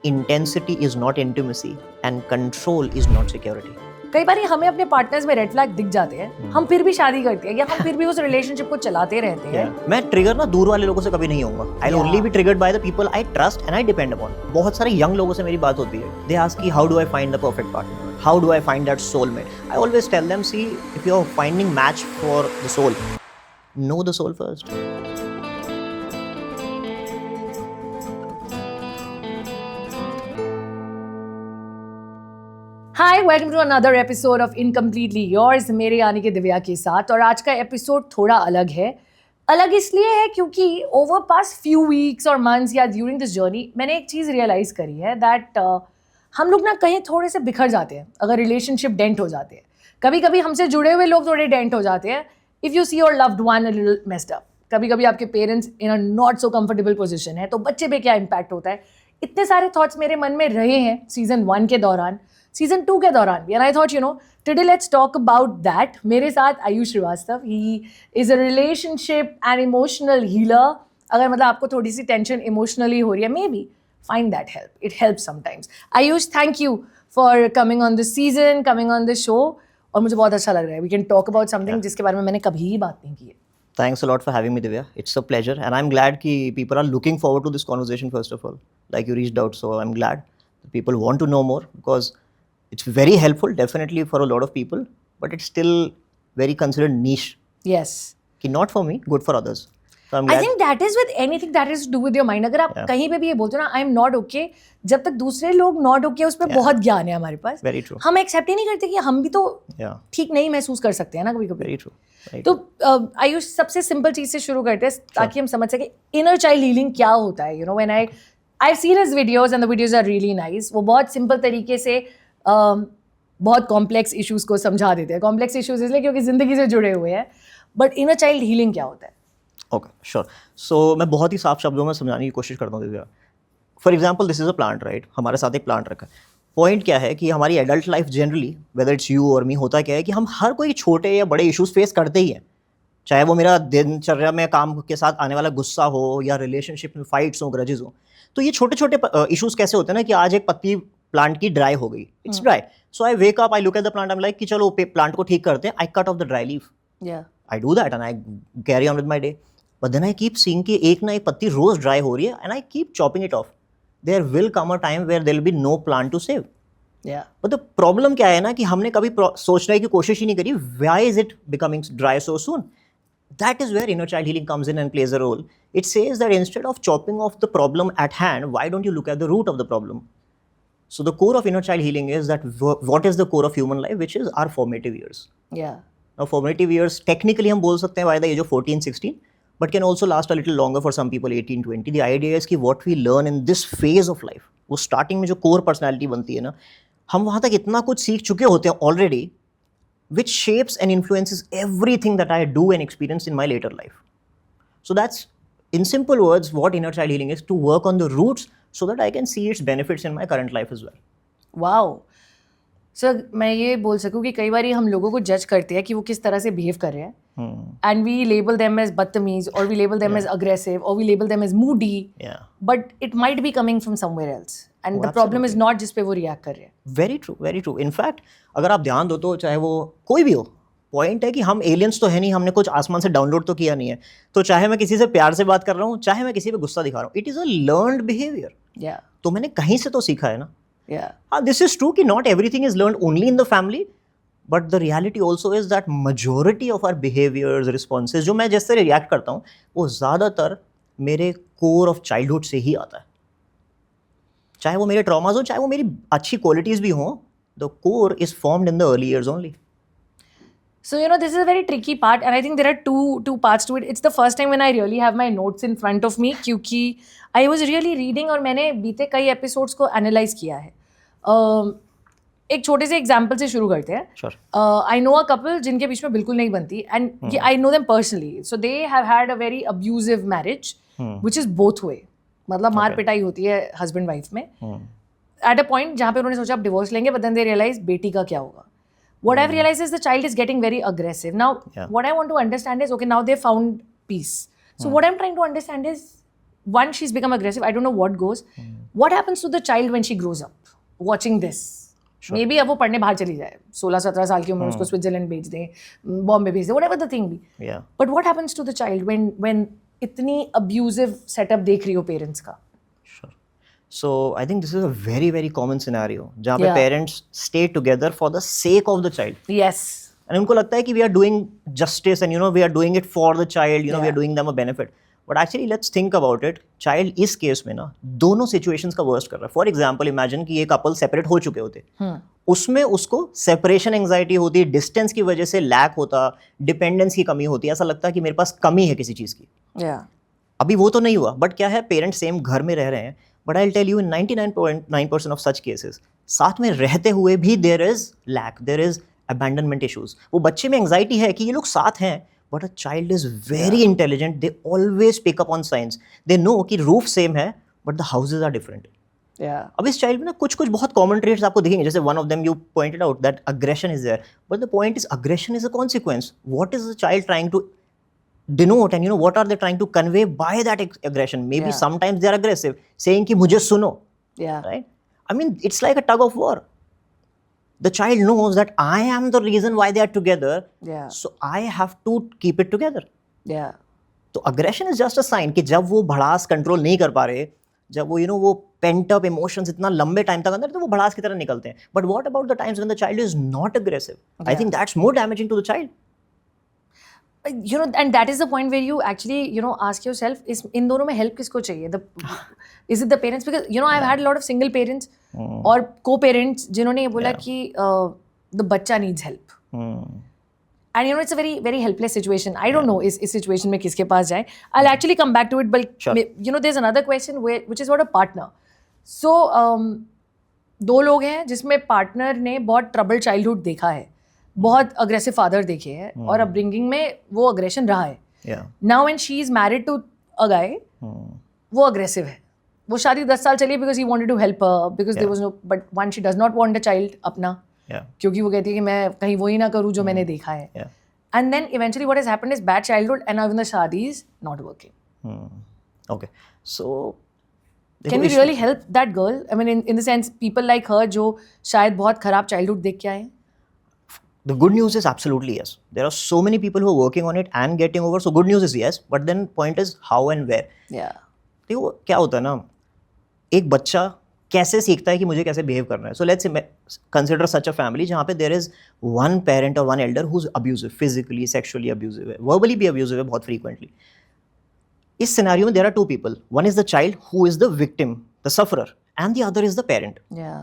intensity is not intimacy and control is not security. कई बार हमें अपने पार्टनर्स में रेड फ्लैग दिख जाते हैं, हम फिर भी शादी करते हैं या हम फिर भी उस रिलेशनशिप को चलाते रहते हैं. मैं ट्रिगर ना दूर वाले लोगों से कभी नहीं होऊंगा. I will only be triggered by the people I trust and I depend upon. बहुत सारे यंग लोगों से मेरी बात होती है. दे आस्क कि how do I find the perfect partner, how do I find that soulmate. I always tell them see if you are finding match for the soul, know the soul first. Hi, welcome to another episode of incompletely yours, मेरे यानी कि दिव्या के साथ. और आज का episode थोड़ा अलग है. अलग इसलिए है क्योंकि ओवर पास्ट फ्यू वीक्स और मंथ्स या ड्यूरिंग दिस जर्नी मैंने एक चीज़ रियलाइज़ करी है दैट हम लोग ना कहीं थोड़े से बिखर जाते हैं अगर रिलेशनशिप डेंट हो जाते हैं. कभी कभी हमसे जुड़े हुए लोग थोड़े डेंट हो जाते हैं. If you see your loved one a little messed up. कभी कभी आपके parents in a not so comfortable position है, तो बच्चे पे क्या इम्पैक्ट होता है. इतने सारे थॉट्स मेरे मन में रहे हैं सीजन 1 के दौरान, सीजन 2 के दौरान भी. And I thought today let's talk about that. मेरे साथ Ayush Shrivastava, he is a relationship and emotional healer. अगर मतलब आपको थोड़ी सी टेंशन इमोशनली हो रही है, maybe find that help. It help sometimes. Ayush, thank you for coming on this season, coming on this show. और मुझे बहुत अच्छा लग रहा है. We can talk about something जिसके बारे में मैंने कभी ही बात नहीं की है. Thanks a lot for having me, Divya. It's a pleasure, and I'm glad कि people are looking forward to this conversation. First of all, like you reached out, so I'm glad that people want to know more because it's very helpful, definitely for a lot of people, but it's still very considered niche. Yes. कि not for me, good for others. So I'm glad. I think that is with anything that is to do with your mind. अगर आप कहीं पे भी ये बोलते हो ना, I am not okay, जब तक दूसरे लोग not okay, उस पर बहुत ज्ञान है हमारे पास. Very true. हम एक्सेप्ट ही नहीं करते कि हम भी तो ठीक नहीं महसूस कर सकते हैं ना कभी कभी. Very true. तो आयुष, सबसे सिंपल चीज से शुरू करते हैं ताकि हम समझ सके इनर चाइल्ड हीलिंग क्या होता है. When I've seen his videos and the videos are really nice. वो बहुत सिंपल तरीके से बहुत कॉम्प्लेक्स इश्यूज को समझा देते हैं. कॉम्प्लेक्स इश्यूज इसलिए क्योंकि जिंदगी से जुड़े हुए हैं. बट इनर चाइल्ड हीलिंग क्या होता है? Okay, sure. सो मैं बहुत ही साफ शब्दों में समझाने की कोशिश करता हूँ Divya. For example, this is a plant, right? हमारे साथ एक प्लांट रखा है. पॉइंट क्या है कि हमारी adult life generally, whether it's you और मी, होता क्या है कि हम हर कोई छोटे या बड़े इश्यूज फेस करते ही हैं. चाहे वो मेरा दिनचर्या में काम के साथ आने वाला गुस्सा हो या रिलेशनशिप में फाइट्स हो, ग्रजेस हो. तो ये छोटे छोटे इश्यूज कैसे होते हैं ना कि आज एक पत्ती प्लांट की ड्राई हो गई, it's dry. So I wake up, I look at the plant, I am like कि चलो प्लांट को ठीक करते हैं. I cut off the dry leaf, I do that and I carry on with my day. But then I keep seeing कि एक ना एक पत्ती रोज ड्राई हो रही है and I keep chopping it off. There will come a time where there will be no plant to save. But the problem क्या है ना कि हमने कभी सोचने की कोशिश ही नहीं करी, why is it becoming dry so soon. That is where inner child healing comes in and plays a role. It says that instead of chopping off the problem at hand, why don't you look at the root of the problem? So the core of inner child healing is that what is the core of human life, which is our formative years. Yeah. Now formative years technically हम बोल सकते हैं by the age of 14, 16, but can also last a little longer for some people, 18, 20. The idea is कि what we learn in this phase of life, वो starting में जो core personality बनती है ना, हम वहाँ तक इतना कुछ सीख चुके होते हैं already, which shapes and influences everything that I do and experience in my later life. So that's, in simple words, what inner child healing is, to work on the roots so that I can see its benefits in my current life as well. Wow. So मैं ये बोल सकूँ कि कई बार हम लोगों को जज करते हैं कि वो किस तरह से बिहेव कर रहे हैं, and we label them as बदतमीज, or we label them as aggressive, or we label them as moody. But it might be coming from somewhere else. And the problem is not जिस पे वो react कर रहे हैं. Very true, very true. In fact, अगर आप ध्यान दो तो चाहे वो कोई भी हो, पॉइंट है कि हम एलियंस तो है नहीं, हमने कुछ आसमान से डाउनलोड तो किया नहीं है. तो चाहे मैं किसी से प्यार से बात कर रहा हूँ, चाहे मैं किसी पे गुस्सा दिखा रहा हूँ, it is a learned behaviour. तो मैंने कहीं से तो सीखा है ना. दिस इज ट्रू कि not everything is learned only in the family, but the reality also is that majority of our behaviours, responses, जो मैं जैसे रिएक्ट करता हूँ, वो ज़्यादातर मेरे कोर ऑफ चाइल्डहुड से ही आता है. चाहे वो मेरे ट्रॉमाज हो, चाहे वो मेरी अच्छी क्वालिटीज भी हों, the core is formed in the early years only. So this is a very tricky part, and I think there are two parts to it. It's the first time when I really have my notes in front of me, क्योंकि I was really reading और मैंने बीते कई episodes को analyse किया है. एक छोटे से एग्जाम्पल से शुरू करते हैं. Sure. I know a couple जिनके बीच में बिल्कुल नहीं बनती, and I know them personally. So they have had a very abusive marriage, which is both way. मतलब मार पिटाई होती है हस्बैंड वाइफ में. At a point जहाँ पे उन्होंने सोचा अब डिवोर्स लेंगे, but then they realize बेटी का क्या होगा. What I've realized is the child is getting very aggressive. Now, what I want to understand is, okay, now they've found peace. So what I'm trying to understand is, one, she's become aggressive. I don't know what goes. what happens to the child when she grows up watching this? May be अब वो पढ़ने बाहर चली जाए 16-17 साल की उम्र में उसको स्विट्जरलैंड भेज दें बॉम्बे भेज दें whatever the thing be. Yeah. But what happens to the child when इतनी abusive setup देख रही हो पेरेंट्स का? Sure. So I think this is a very very common scenario जहाँ पे Yeah. parents stay together for the sake of the child. Yes. And उनको लगता है कि we are doing justice and we are doing it for the child, we are Yeah. doing them a benefit. But actually let's think about it. Child इस case में ना दोनों situations का worst कर रहा है. For example, imagine कि ये couple separate हो चुके होते. उसमें उसको separation anxiety होती, distance की वजह से lack होता, dependence की कमी होती, ऐसा लगता है कि मेरे पास कमी है किसी चीज़ की. Yeah. अभी वो तो नहीं हुआ, बट क्या है पेरेंट्स सेम घर में रह रहे हैं, but I tell you in 99.9% of such cases साथ में रहते हुए भी there is lack, there is abandonment issues. वो बच्चे में एंग्जाइटी है कि ये लोग साथ हैं, but a child is very intelligent, they always pick up on signs, they know कि रूफ सेम है but the houses are different. Yeah. अब इस चाइल्ड में ना कुछ कुछ बहुत कॉमन ट्रेट्स आपको दिखेंगे, जैसे one of them you pointed out that aggression is there, but the point is aggression is a consequence. What is the child trying to denote and what are they trying to convey by that aggression? Maybe Yeah. sometimes they are aggressive, saying कि मुझे सुनो, Yeah. right? I mean, it's like a tug of war. The child knows that I am the reason why they are together, Yeah. so I have to keep it together. Yeah. तो aggression is just a sign कि जब वो भड़ास control नहीं कर पा रहे, जब वो वो पेंट अप इमोशंस इतना लंबे टाइम तक अंदर, तो वो भड़ास की तरह निकलते हैं. But what about the times when the child is not aggressive? I think that's more damaging to the child. And that is the point where you actually ask yourself, is in दोनों में help किसको चाहिए? Is it the parents? Because I've had a lot of single parents और co-parents जिन्होंने ये बोला कि the बच्चा needs help. And it's a very very helpless situation. I don't know इस situation में किसके पास जाए. I'll actually come back to it, but Sure. there's another question which is about a partner. So दो लोग हैं जिसमें partner ने बहुत ट्रबल चाइल्डहुड देखा है, बहुत अग्रेसिव फादर देखे हैं और अपब्रिंगिंग में वो अग्रेशन रहा है. Yeah. Now when she is married to a guy, वो अग्रेसिव है. वो शादी 10 साल चली because he wanted to help her, because there was no, but when she does not want a child अपना, Yeah. क्योंकि वो कहती है कि मैं कहीं वही ना करूँ जो मैंने देखा है. Yeah. And then eventually what has happened is bad childhood and now in the शादी is not working. Okay. So can we really help that girl? I mean in the sense people like her जो शायद बहुत खराब childhood देख के आए हैं. The good news is absolutely yes. There are so many people who are working on it and getting over. So good news is yes, but then point is how and where. Yeah. देखो क्या होता है ना, एक बच्चा कैसे सीखता है कि मुझे कैसे बिहेव करना है. So let's consider such a family जहाँ पे देयर इज वन पेरेंट और one elder who is abusive, physically sexually abusive है, वर्बली भी अब्यूजिव है बहुत फ्रीक्वेंटली. इस सिनेरियो में there are two people, one is the child who is the victim, the sufferer, and the other is the parent. Yeah.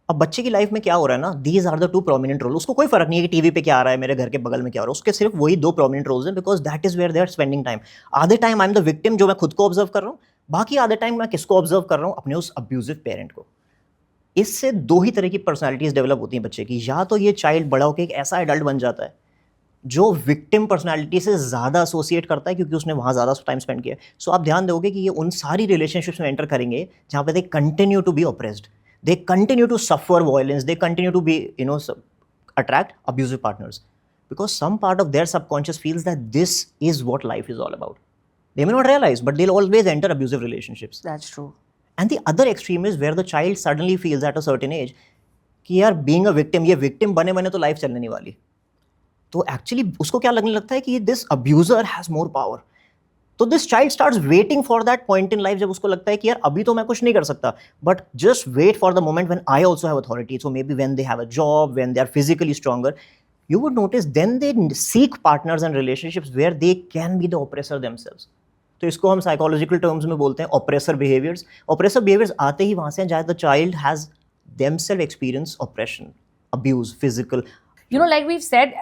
अब बच्चे की life में क्या हो रहा है ना, these are the two prominent role. उसको कोई फर्क नहीं है कि टीवी पे क्या आ रहा है, मेरे घर के बगल में क्या हो रहा है, उसके सिर्फ वही दो प्रोमिनेंट रोल्स हैं, because that is where they are spending time. आधे time I am the victim जो मैं खुद को ऑब्जर्व कर रहा हूँ, बाकी आधे टाइम मैं किसको ऑब्जर्व कर रहा हूँ, अपने उस अब्यूजिव पेरेंट को. इससे दो ही तरह की पर्सनैलिटीज डेवलप होती हैं बच्चे की. या तो ये चाइल्ड बड़ा होकर एक ऐसा एडल्ट बन जाता है जो विक्टिम पर्सनैलिटी से ज़्यादा एसोसिएट करता है क्योंकि उसने वहाँ ज़्यादा टाइम स्पेंड किया. सो आप ध्यान दोगे कि ये उन सारी रिलेशनशिप्स में एंटर करेंगे जहाँ पे they continue to be oppressed, they continue to suffer violence, they continue to be attract abusive partners, because some part of their subconscious feels that this is what life is all about. They may not realize, but they'll always enter abusive relationships. That's true. And the other extreme is where the child suddenly feels at a certain age कि यार being a victim, ये victim बने बने तो life चलने नहीं वाली. तो actually उसको क्या लगने लगता है कि this abuser has more power. तो this child starts waiting for that point in life जब उसको लगता है कि यार अभी तो मैं कुछ नहीं कर सकता, but just wait for the moment when I also have authority. So maybe when they have a job, when they are physically stronger, you would notice then they seek partners and relationships where they can be the oppressor themselves. तो इसको हम psychological terms में बोलते हैं oppressor behaviours. Oppressor behaviours आते ही वहाँ से जहाँ the child has themself experience oppression, abuse, physical. Like we've said,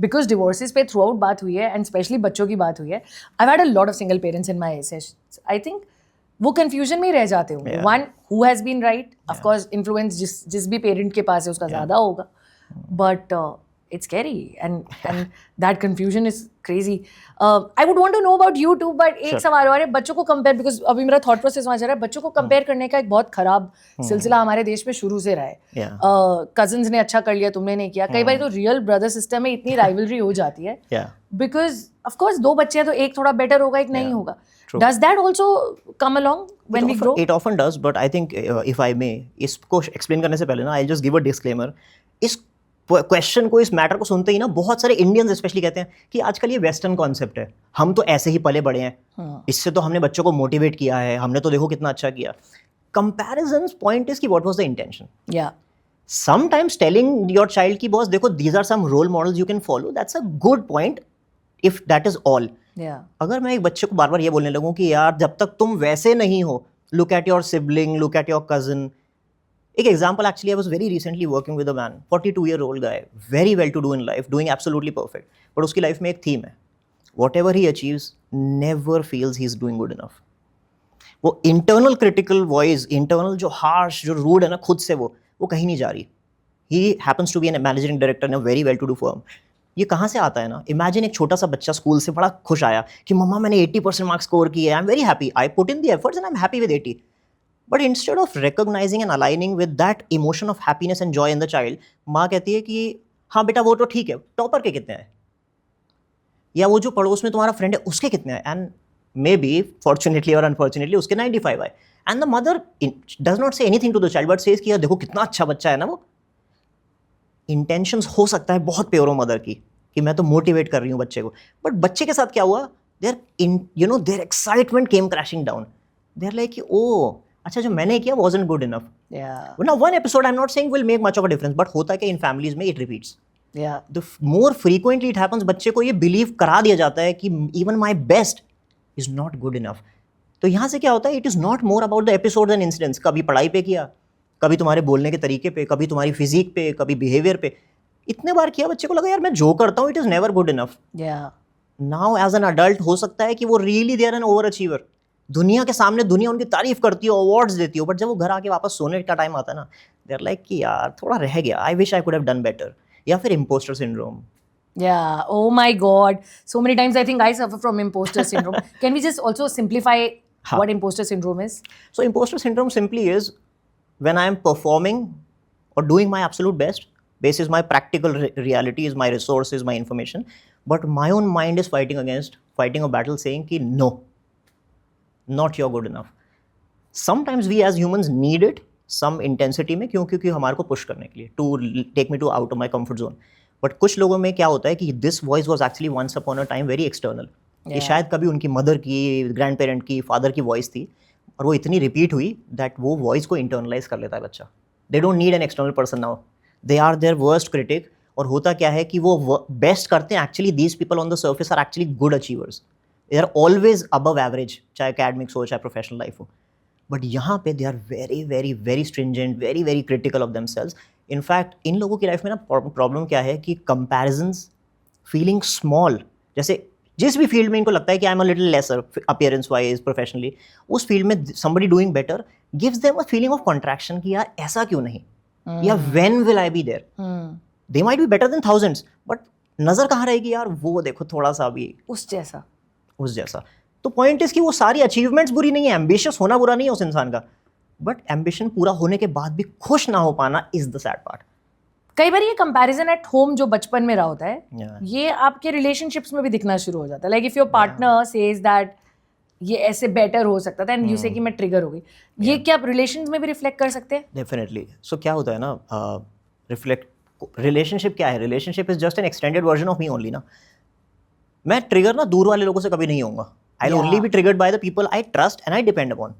because divorces पे throughout बात हुई है and especially बच्चों की बात हुई है, I've had a lot of single parents in my sessions. I think वो confusion में ही रह जाते होंगे. Yeah. One, who has been right? Of course, influence जिस भी parent के पास है उसका ज़्यादा होगा. But it's scary, and that confusion is crazy. I would want to know about you too, but एक सवाल और है, बच्चों को compare, because अभी मेरा thought process वहाँ चल रहा है, बच्चों को compare करने का एक बहुत खराब सिलसिला हमारे देश में शुरू से रहा है. Yeah. Cousins ने अच्छा कर लिया, तुमने नहीं किया. कई बार तो real brother system में इतनी rivalry हो जाती है. Yeah. Because of course दो बच्चे हैं तो एक थोड़ा better होगा, एक नहीं होगा. Does that also come along when we grow? It often does, but I think if I may, इसको explain करने से पहले ना, I'll just give a disclaimer. इस क्वेश्चन को, इस मैटर को सुनते ही ना बहुत सारे इंडियंस स्पेशली कहते हैं कि आजकल ये वेस्टर्न कॉन्सेप्ट है, हम तो ऐसे ही पले बड़े हैं, इससे तो हमने बच्चों को मोटिवेट किया है, हमने तो देखो कितना अच्छा किया. Comparisons point is कि what was the intention? Yeah. Sometimes telling your child कि boss देखो these are some role models you can follow, that's a good point if that is all. Yeah. अगर मैं एक बच्चे को बार बार ये बोलने लगूं कि यार जब तक तुम वैसे नहीं हो, look at your sibling, look at your cousin. एक example, actually I was very recently working with a man, 42-year-old guy, very well to do in life, doing absolutely perfect. But उसकी life में एक theme है, whatever he achieves, never feels he's doing good enough. वो internal critical voice, internal जो harsh, जो rude है ना खुद से, वो कहीं नहीं जा रही. He happens to be a managing director in a very well to do firm. ये कहाँ से आता है ना? इमेजिन एक छोटा सा बच्चा स्कूल से बड़ा खुश आया कि मम्मा मैंने 80% मार्क्स स्कोर किए, आई am very happy, I put in the efforts and I am happy with 80. But instead of recognising and aligning with that emotion of happiness and joy in the child, माँ कहती है कि हाँ बेटा वो तो ठीक है, टॉपर के कितने हैं, या वो जो पड़ोस में तुम्हारा फ्रेंड है उसके कितने हैं, एंड मे बी फॉर्चुनेटली और अनफॉर्चुनेटली उसके 95 आए, and the mother does not say anything to the child but says कि यार देखो कितना अच्छा बच्चा है ना. वो इंटेंशंस हो सकता है बहुत प्योर हो मदर की कि मैं तो मोटिवेट कर रही हूँ बच्चे को, बट बच्चे के साथ क्या हुआ, their excitement came crashing down. They are like कि ओ अच्छा जो मैंने किया wasn't good enough. Now one episode I'm not saying will make much of a difference, but होता है कि in families में it repeats. Yeah. The more frequently it happens, बच्चे को ये believe करा दिया जाता है कि even my best is not good enough. तो यहाँ से क्या होता है, it is not more about the episodes and incidents. कभी पढ़ाई पे किया, कभी तुम्हारे बोलने के तरीके पे, कभी तुम्हारी फिजिक पे, कभी बिहेवियर पे, इतने बार किया, बच्चे को लगा यार मैं जो करता हूँ it is never good enough. Yeah. Now as an adult हो सकता है कि वो really they are an overachiever. दुनिया के सामने दुनिया उनकी तारीफ करती हो, अवार्ड्स देती हो, बट जब वो घर आके वापस सोने का टाइम आता है ना, दे आर लाइक कि यार थोड़ा रह गया, I wish I could have done better, या फिर impostor syndrome. Yeah, oh my God. So many times I think I suffer from imposter syndrome. Can we just also simplify what imposter syndrome is? So imposter syndrome simply is when I am performing or doing my absolute best, basis my practical reality is my resources, my information, but my own mind is fighting a battle saying कि no, not you're good enough. Sometimes we as humans need it some intensity में, क्योंकि हमारे को push करने के लिए, to take me to out of my comfort zone. But कुछ लोगों में क्या होता है कि this voice was actually once upon a time very external. ये शायद कभी उनकी मदर की, ग्रैंड पेरेंट की, फादर की वॉइस थी, और वो इतनी रिपीट हुई दैट वो वॉइस को इंटरनलाइज कर लेता है बच्चा. They don't need an external person now, they are their worst critic. और होता क्या है कि वो बेस्ट करते हैं, actually these people on the surface are actually good achievers, they are always above average, चाहे अकेडमिक्स हो चाहे प्रोफेशनल लाइफ हो. बट यहाँ पे they are very very very stringent, very very critical of themselves. In fact इन लोगों की life में ना प्रॉब्लम क्या है कि कंपैरिजंस, फीलिंग स्मॉल, जैसे जिस भी फील्ड में इनको लगता है कि I am a little lesser appearance wise professionally, उस फील्ड में somebody doing better gives them a feeling of contraction कि यार ऐसा क्यों नहीं, या when will I be there. They might be better than thousands, but नजर कहाँ रहेगी यार, वो देखो थोड़ा सा भी उस जैसा. तो पॉइंट इज कि वो सारी अचीवमेंट्स बुरी नहीं है, एम्बिशियस होना बुरा नहीं है उस इंसान का, बट एम्बिशन पूरा होने के बाद भी खुश ना हो पाना इज द सैड पार्ट. कई बार ये कंपैरिजन एट होम जो बचपन में रहा होता है, Yeah. ये आपके रिलेशनशिप्स में भी दिखना शुरू हो जाता है. Like if your partner says that ये ऐसे बेटर हो सकता था एंड यू से कि मैं ट्रिगर हो गई, ये क्या आप रिलेशंस में भी रिफ्लेक्ट कर सकते हैं? डेफिनेटली. सो क्या होता है ना, रिलेशनशिप क्या है, relationship is just an extended version of me only ना. मैं ट्रिगर ना दूर वाले लोगों से कभी नहीं होऊंगा. I will only be triggered by the people I trust and I depend upon.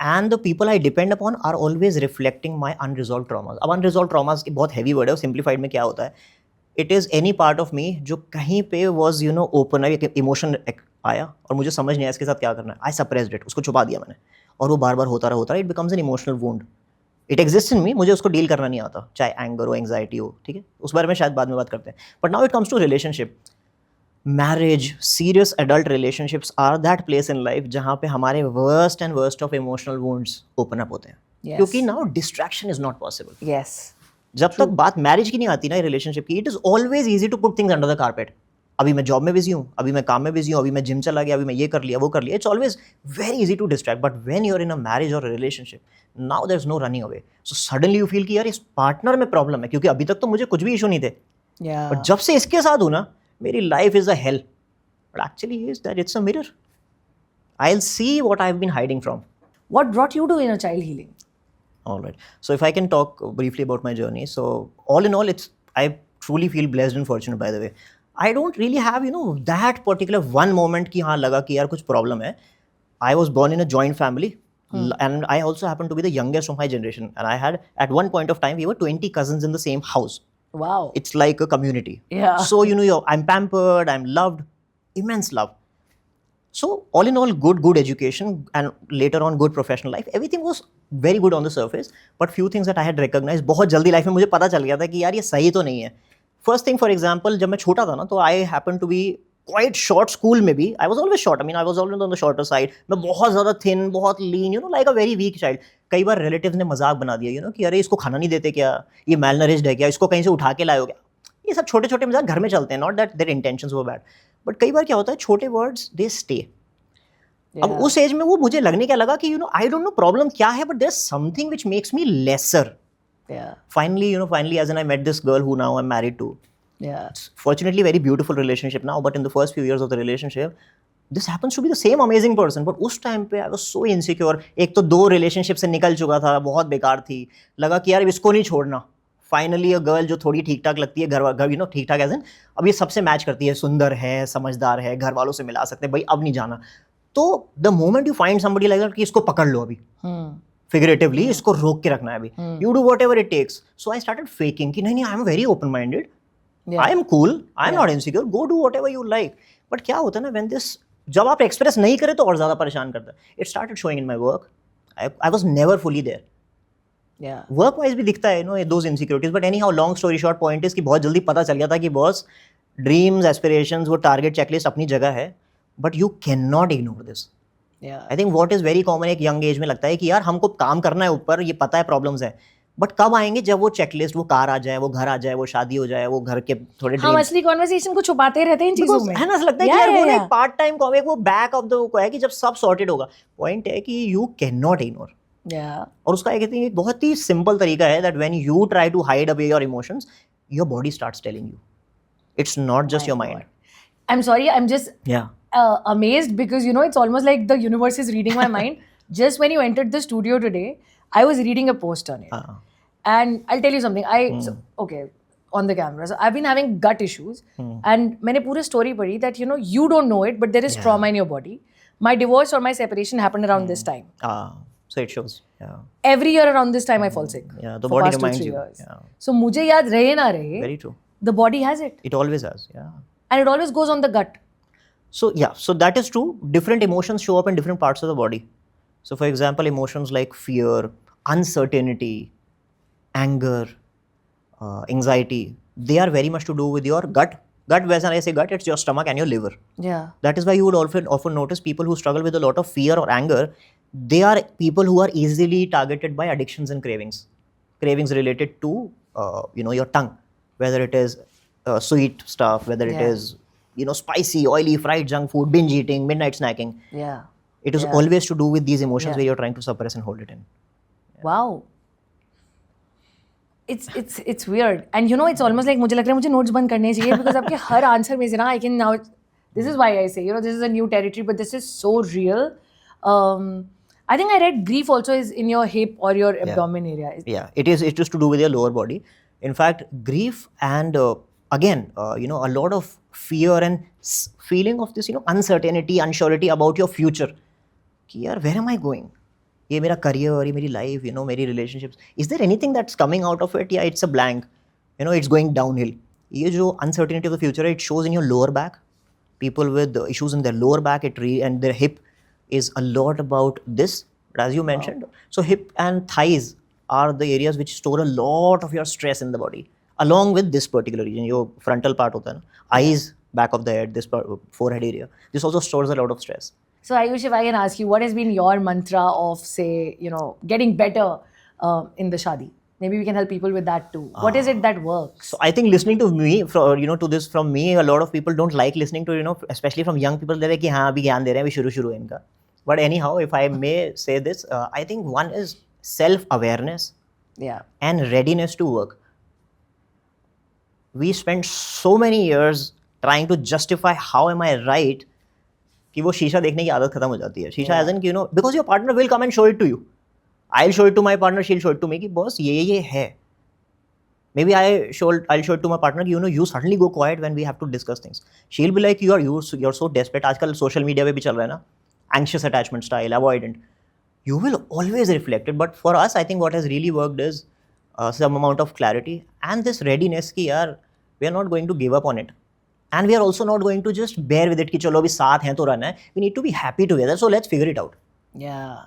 And the people I depend upon are always reflecting my unresolved traumas. अब unresolved traumas की बहुत heavy word है, simplified में क्या होता है, it is any part of me जो कहीं पे was open, एक emotion आया और मुझे समझ नहीं आया इसके साथ क्या करना है, I suppressed it, उसको छुपा दिया मैंने, और वो बार बार होता रहा, it becomes an emotional wound. It exists in me, मुझे उसको डील करना नहीं आता, चाहे एंगर हो, एंग्जाइटी हो, ठीक है, उस बारे में शायद बाद में बात करते हैं. But now it comes to relationship. Marriage, serious adult relationships are that place in life जहाँ पे हमारे worst and worst of emotional wounds open up होते हैं. Yes. क्योंकि now distraction is not possible. Yes. जब तक बात मैरिज की नहीं आती ना, रिलेशनशिप की, it is always easy to put things under the carpet. अभी मैं जॉब में बिजी हूँ, अभी मैं काम में बिजी हूँ, अभी मैं जिम चला गया, अभी मैं ये कर लिया, वो कर लिया. It's always very easy to distract. But when you are in a marriage और relationship, now there is no running away. So suddenly you feel कि यार इस पार्टनर में प्रॉब्लम है, क्योंकि अभी तक तो मुझे कुछ भी इशू नहीं थे, Yeah. बट जब से इसके साथ हूँ ना, मेरी life is a hell. But actually is that it's a mirror. I will see what I have been hiding from. What brought you to inner child healing? All right. So if I can talk briefly about my journey. So all in all, I truly feel blessed and fortunate, by the way. I don't really have, that particular one moment कि हाँ लगा कि यार कुछ problem है. I was born in a joint family. And I also happen to be the youngest of my generation. And I had, at one point of time, we were 20 cousins in the same house. Wow. It's like a community. Yeah. So, I'm pampered, I'm loved, immense love. So all in all, good education, and later on good professional life. Everything was very good on the surface, but few things that I had recognized बहुत जल्दी life में मुझे पता चल गया था कि यार ये सही तो नहीं है. First thing, for example, जब मैं छोटा था ना, तो I happened to be quite short school में भी. I was always short. I mean, I was always on the shorter side. मैं बहुत ज़्यादा thin, बहुत lean, like a very weak child. कई बार relatives ने मजाक बना दिया, कि अरे इसको खाना नहीं देते क्या, ये malnourished है क्या, इसको कहीं से उठा के लाए हो क्या. ये सब छोटे छोटे मजाक घर में चलते हैं. Not that their intentions were bad, but कई बार क्या होता है, छोटे वर्ड्स दे स्टे. अब उस एज में वो मुझे लगने क्या लगा कि आई डोंट नो प्रॉब्लम क्या है, but there is something which makes me lesser. Finally, as in I met this girl who now I'm married to. Fortunately, very beautiful relationship now, but in the first few years of the relationship, this happens to be the same amazing person. But उस time पे I was so insecure. एक तो 2 relationship से निकल चुका था, बहुत बेकार थी. लगा कि यार इसको नहीं छोड़ना. फाइनली अ गर्ल जो थोड़ी ठीक ठाक लगती है, घर ठीक ठाक एज इन, अब ये सबसे मैच करती है, सुंदर है, समझदार है, घर वालों से मिला सकते हैं, भाई अब नहीं जाना. तो the moment you find somebody like that कि इसको पकड़ लो अभी, फिगरेटिवली इसको रोक के रखना है अभी, you do whatever it takes. So I started faking कि नहीं, I am very open minded, I am cool, I am not insecure, go do whatever you like. But क्या होता है ना, व्हेन दिस, जब आप एक्सप्रेस नहीं करें तो और ज्यादा परेशान करता है. It started showing in my work. I was never fully there. Work wise भी दिखता है those insecurities. But anyhow, long story short, point is कि बहुत जल्दी पता चल गया था कि बॉस, ड्रीम्स, एस्पिरेशंस, वो टारगेट चेकलिस्ट अपनी जगह है, but you can not ignore this. I think what is very common, एक यंग एज में लगता है कि यार हमको काम करना है ऊपर, ये पता है प्रॉब्लम्स है, बट कब आएंगे, जब वो चेकलिस्ट, वो कार आ जाए, वो घर आ जाए, वो शादी हो जाए, वो घर के थोड़े हम असली कॉन्वर्सेशन को छुपाते रहते हैं इन चीजों में, है ना. लगता है कि यार वो एक पार्ट टाइम कॉमिक, वो बैक ऑफ द है कि जब सब सॉर्टेड होगा. पॉइंट है कि यू कैन नॉट इग्नोर. और उसका एक बहुत ही सिंपल तरीका है, that when you try to hide away your emotions, your body starts telling you. It's not just your mind. I am sorry, I am just amazed because it's almost like the universe is reading my mind. Just when you entered the studio today, I was reading a post on it. And I'll tell you something. Okay, on the camera. So I've been having gut issues. And मैंने पूरी story पढ़ी that you don't know it, but there is trauma in your body. My divorce or my separation happened around this time. So it shows. Every year around this time I fall sick. The body reminds you. So मुझे याद रहे ना रहे, Very true. The body has it. It always has. And it always goes on the gut. So that is true. Different emotions show up in different parts of the body. So for example, emotions like fear, uncertainty, anger, anxiety, they are very much to do with your gut. When I say gut, it's your stomach and your liver. That is why you would often notice people who struggle with a lot of fear or anger, they are people who are easily targeted by addictions and cravings related to your tongue, whether it is sweet stuff, whether it is spicy, oily, fried junk food, binge eating, midnight snacking. It is always to do with these emotions where you're trying to suppress and hold it in. Wow. It's weird. And it's almost like मुझे लग रहा है मुझे notes बंद करने चाहिए, because आपके हर answer में से ना, I can now, this is why I say, this is a new territory, but this is so real. I think I read grief also is in your hip or your abdomen area. It is to do with your lower body. In fact, grief and again, a lot of fear and feeling of this, uncertainty, unsurety about your future. कि यार, where am I going? ये मेरा career, ये मेरी life, मेरी relationships. Is there anything that's coming out of it? Yeah, it's a blank. It's going downhill. ये जो uncertainty of the future, it shows in your lower back. People with issues in their lower back, and their hip is a lot about this. But as you mentioned, so hip and thighs are the areas which store a lot of your stress in the body. Along with this particular region, your frontal part hota hai, eyes, back of the head, this part, forehead area, this also stores a lot of stress. So Ayush, if I can ask you, what has been your mantra of, say, getting better in the shadi? Maybe we can help people with that too. What is it that works? So I think listening to me, to this from me, a lot of people don't like listening to, especially from young people. They're like, हाँ अभी ज्ञान दे रहे हैं, अभी शुरू है इनका. But anyhow, if I may say this, I think one is self-awareness Yeah. and readiness to work. We spend so many years trying to justify how am I right कि वो शीशा देखने की आदत खत्म हो जाती है. शीशा as in कि because your partner will come and show it to you. I'll show it to my partner, she'll show it to me कि boss ये है. Maybe I'll show it to my partner कि you suddenly go quiet when we have to discuss things. She'll be like you're so desperate. आजकल social media पे भी चल रहा है ना, anxious attachment style, avoidant. You will always reflect it. But for us, I think what has really worked is some amount of clarity and this readiness कि यार we are not going to give up on it. And we are also not going to just bear with it कि चलो अभी साथ हैं तो रहना है. We need to be happy together. So let's figure it out. Yeah.